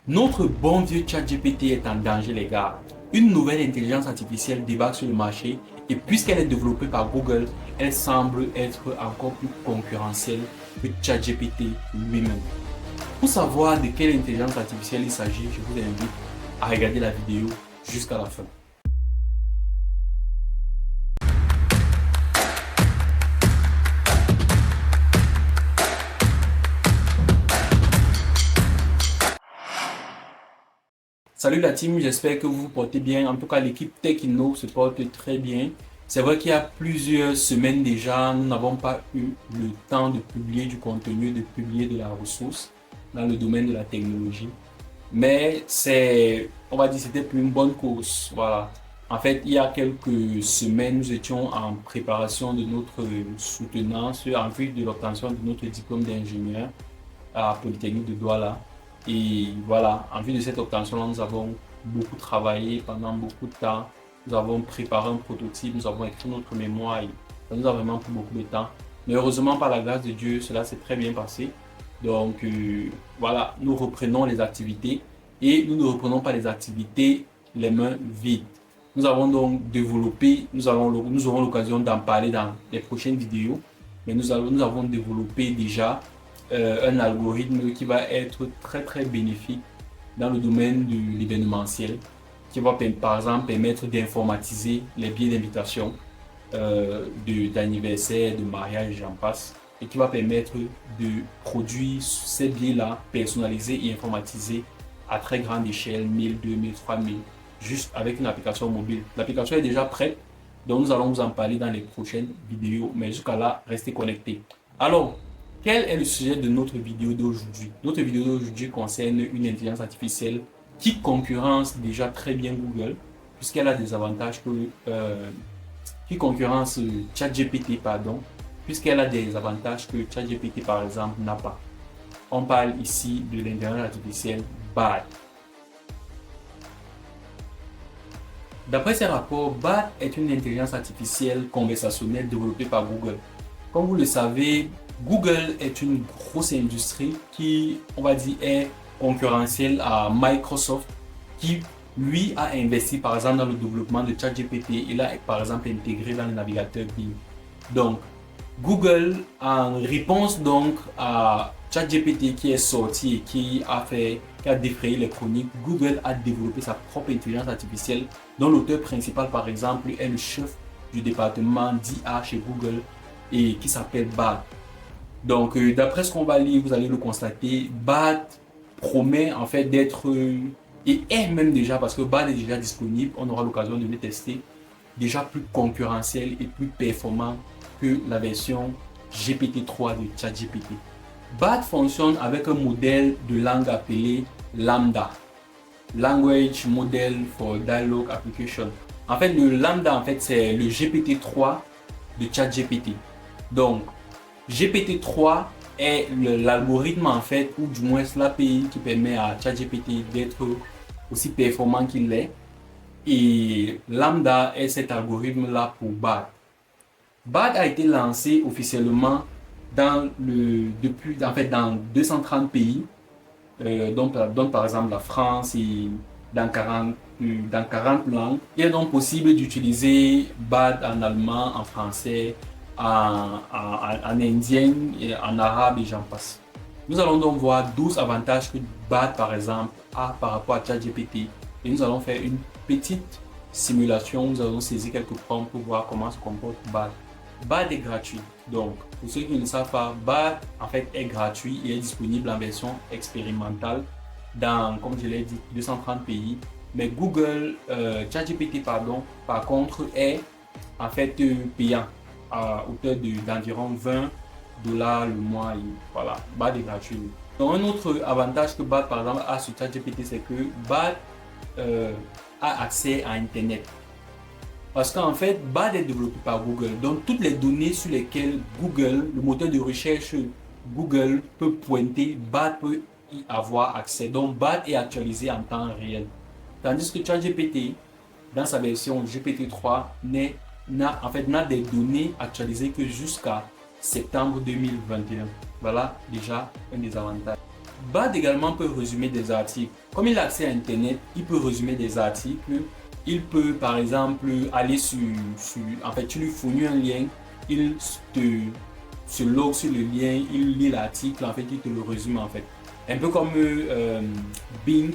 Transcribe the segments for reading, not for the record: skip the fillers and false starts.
Notre bon vieux ChatGPT est en danger, les gars. Une nouvelle intelligence artificielle débarque sur le marché et puisqu'elle est développée par Google, elle semble être encore plus concurrentielle que ChatGPT lui-même. Pour savoir de quelle intelligence artificielle il s'agit, je vous invite à regarder la vidéo jusqu'à la fin. Salut la team, j'espère que vous vous portez bien. En tout cas, l'équipe Tech Inno se porte très bien. C'est vrai qu'il y a plusieurs semaines déjà, nous n'avons pas eu le temps de publier du contenu, de publier de la ressource dans le domaine de la technologie. Mais on va dire, c'était pour une bonne cause. Voilà. En fait, il y a quelques semaines, nous étions en préparation de notre soutenance en vue de l'obtention de notre diplôme d'ingénieur à Polytechnique de Douala. Et voilà, en vue de cette obtention, nous avons beaucoup travaillé pendant beaucoup de temps. Nous avons préparé un prototype, nous avons écrit notre mémoire et ça nous a vraiment pris beaucoup de temps. Mais heureusement, par la grâce de Dieu, cela s'est très bien passé. Donc voilà, nous reprenons les activités et nous ne reprenons pas les activités les mains vides. Nous avons donc développé, nous aurons l'occasion d'en parler dans les prochaines vidéos, mais nous avons développé déjà un algorithme qui va être très bénéfique dans le domaine de l'événementiel, qui va par exemple permettre d'informatiser les billets d'invitation, d'anniversaire, de mariage, j'en passe, et qui va permettre de produire ces billets-là personnalisés et informatisés à très grande échelle, 1000, 2000, 3000, juste avec une application mobile. L'application est déjà prête, donc nous allons vous en parler dans les prochaines vidéos, mais jusqu'à là, restez connectés. Alors, quel est le sujet de notre vidéo d'aujourd'hui? Notre vidéo d'aujourd'hui concerne une intelligence artificielle qui concurrence déjà très bien Google, puisqu'elle a des avantages qui concurrence ChatGPT, pardon, puisqu'elle a des avantages que ChatGPT, par exemple, n'a pas. On parle ici de l'intelligence artificielle Bard. D'après ces rapports, Bard est une intelligence artificielle conversationnelle développée par Google. Comme vous le savez, Google est une grosse industrie qui, on va dire, est concurrentielle à Microsoft, qui lui a investi par exemple dans le développement de ChatGPT. Il a par exemple intégré dans le navigateur Bing. Donc, Google, en réponse donc à ChatGPT qui est sorti et qui a défrayé les chroniques, Google a développé sa propre intelligence artificielle dont l'auteur principal par exemple est le chef du département d'IA chez Google et qui s'appelle Bard. Donc d'après ce qu'on va lire, vous allez le constater, Bard promet en fait d'être et est même déjà, parce que Bard est déjà disponible, on aura l'occasion de le tester, déjà plus concurrentiel et plus performant que la version GPT-3 de ChatGPT. Bard fonctionne avec un modèle de langue appelé Lambda, Language Model for Dialogue Application. En fait, le Lambda, en fait, c'est le GPT-3 de ChatGPT. Donc, GPT-3 est l'algorithme, en fait, ou du moins l'API qui permet à ChatGPT d'être aussi performant qu'il l'est. Et Lambda est cet algorithme-là pour Bard. Bard a été lancé officiellement dans 230 pays, dont par exemple la France et dans 40 langues. Il est donc possible d'utiliser Bard en allemand, en français, en indien, en arabe et j'en passe. Nous allons donc voir 12 avantages que Bard par exemple a par rapport à ChatGPT et nous allons faire une petite simulation. Nous allons saisir quelques prompts pour voir comment se comporte Bard. Bard est gratuit. Donc, pour ceux qui ne le savent pas, Bard en fait est gratuit et est disponible en version expérimentale dans, comme je l'ai dit, 230 pays. Mais ChatGPT pardon, par contre est en fait payant à hauteur d'environ 20 dollars le mois. Et voilà, Bard est gratuit. Donc, un autre avantage que Bard par exemple a sur ChatGPT, c'est que Bard a accès à Internet. Parce qu'en fait, Bard est développé par Google. Donc, toutes les données sur lesquelles Google, le moteur de recherche Google peut pointer, Bard peut y avoir accès. Donc, Bard est actualisé en temps réel. Tandis que ChatGPT, dans sa version GPT-3, n'a des données actualisées que jusqu'à septembre 2021. Voilà déjà un des avantages. BAT également peut résumer des articles. Comme il a accès à Internet, il peut résumer des articles. Il peut par exemple aller en fait, tu lui fournis un lien, il se log sur le lien, il lit l'article, en fait, il te le résume en fait. Un peu comme Bing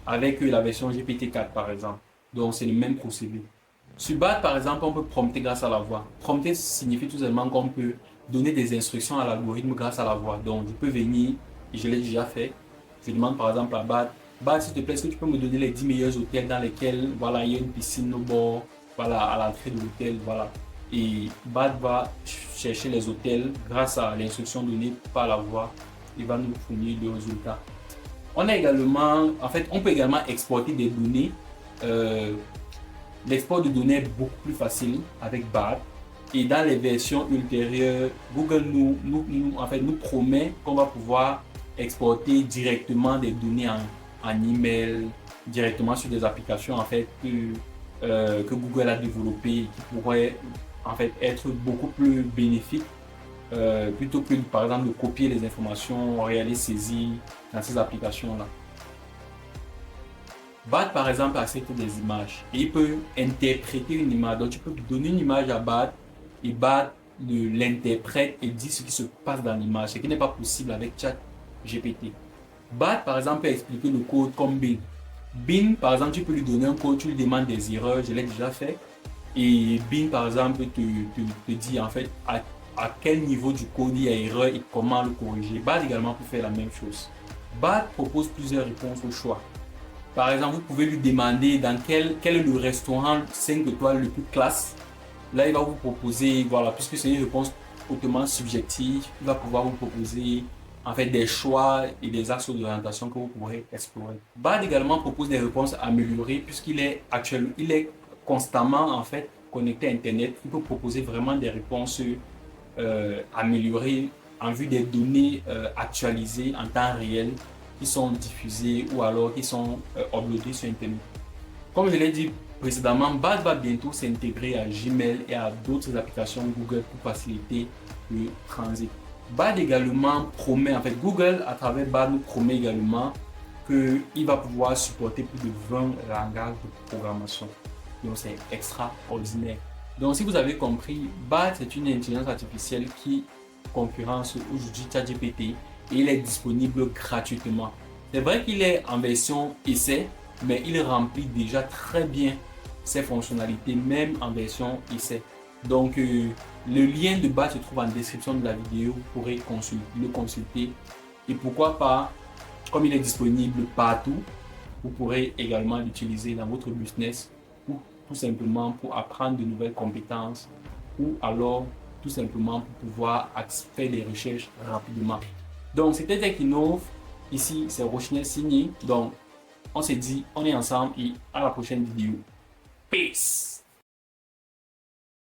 avec la version GPT-4 par exemple. Donc c'est le même procédé. Sur BAT par exemple, on peut prompter grâce à la voix. Prompter signifie tout simplement qu'on peut donner des instructions à l'algorithme grâce à la voix. Donc je peux venir, et je l'ai déjà fait, je demande par exemple à BAT, BAT s'il te plaît, est-ce que tu peux me donner les 10 meilleurs hôtels dans lesquels voilà, il y a une piscine au bord, voilà, à l'entrée de l'hôtel, voilà. Et BAT va chercher les hôtels grâce à l'instruction donnée par la voix, il va nous fournir le résultat. On a également, en fait, on peut également exporter des données. L'export de données est beaucoup plus facile avec BAT. Et dans les versions ultérieures, Google en fait, nous promet qu'on va pouvoir exporter directement des données en email, directement sur des applications en fait, que Google a développées et qui pourraient en fait, être beaucoup plus bénéfiques plutôt que par exemple de copier les informations, les saisir dans ces applications-là. BAT par exemple accepte des images et il peut interpréter une image. Donc tu peux donner une image à BAT et BAT l'interprète et dit ce qui se passe dans l'image, ce qui n'est pas possible avec ChatGPT. BAT par exemple peut expliquer le code comme Bing. Bing par exemple, tu peux lui donner un code, tu lui demandes des erreurs, je l'ai déjà fait. Et Bing par exemple te dit en fait à quel niveau du code il y a erreur et comment le corriger. BAT également peut faire la même chose. BAT propose plusieurs réponses au choix. Par exemple, vous pouvez lui demander dans quel est le restaurant 5 étoiles le plus classe. Là, il va vous proposer, voilà, puisque c'est une réponse hautement subjective, il va pouvoir vous proposer en fait des choix et des axes d'orientation que vous pourrez explorer. BAT également propose des réponses améliorées puisqu'il est constamment en fait connecté à Internet. Il peut proposer vraiment des réponses améliorées en vue des données actualisées en temps réel qui sont diffusés ou alors qui sont uploadés sur Internet. Comme je l'ai dit précédemment, BAT va bientôt s'intégrer à Gmail et à d'autres applications Google pour faciliter le transit. BAT également promet, en fait Google à travers BAT nous promet également qu'il va pouvoir supporter plus de 20 langages de programmation. Donc c'est extraordinaire. Donc si vous avez compris, BAT c'est une intelligence artificielle qui concurrence aujourd'hui ChatGPT. Et il est disponible gratuitement. C'est vrai qu'il est en version essai, mais il remplit déjà très bien ses fonctionnalités, même en version essai. Donc, le lien de BAT se trouve en description de la vidéo. Vous pourrez le consulter. Et pourquoi pas, comme il est disponible partout, vous pourrez également l'utiliser dans votre business ou tout simplement pour apprendre de nouvelles compétences ou alors tout simplement pour pouvoir faire des recherches rapidement. Donc, c'était Tech Innov. Ici, c'est Rochinel signé. Donc, on s'est dit, on est ensemble et à la prochaine vidéo. Peace!